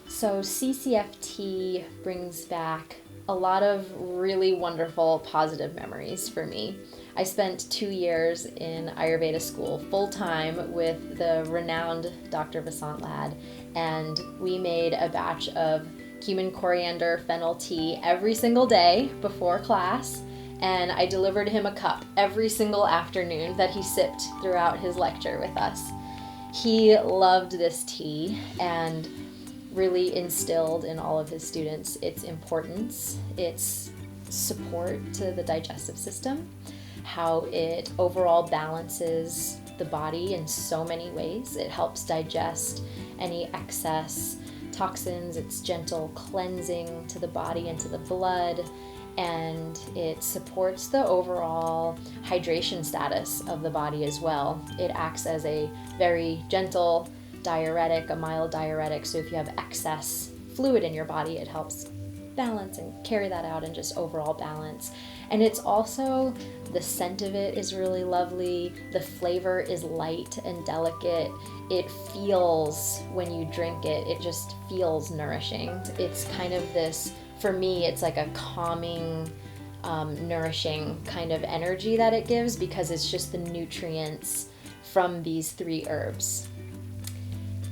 So CCF tea brings back a lot of really wonderful positive memories for me. I spent 2 years in Ayurveda school full-time with the renowned Dr. Vasant Lad, and we made a batch of Cumin, Coriander, Fennel tea every single day before class, and I delivered him a cup every single afternoon that he sipped throughout his lecture with us. He loved this tea and really instilled in all of his students its importance, its support to the digestive system, how it overall balances the body in so many ways. It helps digest any excess toxins, it's gentle cleansing to the body and to the blood, and it supports the overall hydration status of the body as well. It acts as a very gentle diuretic, a mild diuretic, so if you have excess fluid in your body, it helps balance and carry that out and just overall balance. And it's also, the scent of it is really lovely, the flavor is light and delicate, it feels, when you drink it, it just feels nourishing. It's kind of this, for me, it's like a calming, nourishing kind of energy that it gives, because it's just the nutrients from these 3 herbs.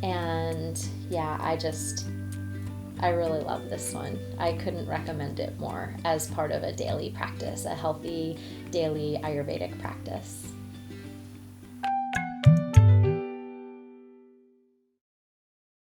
And yeah, I really love this one. I couldn't recommend it more as part of a daily practice, a healthy daily Ayurvedic practice.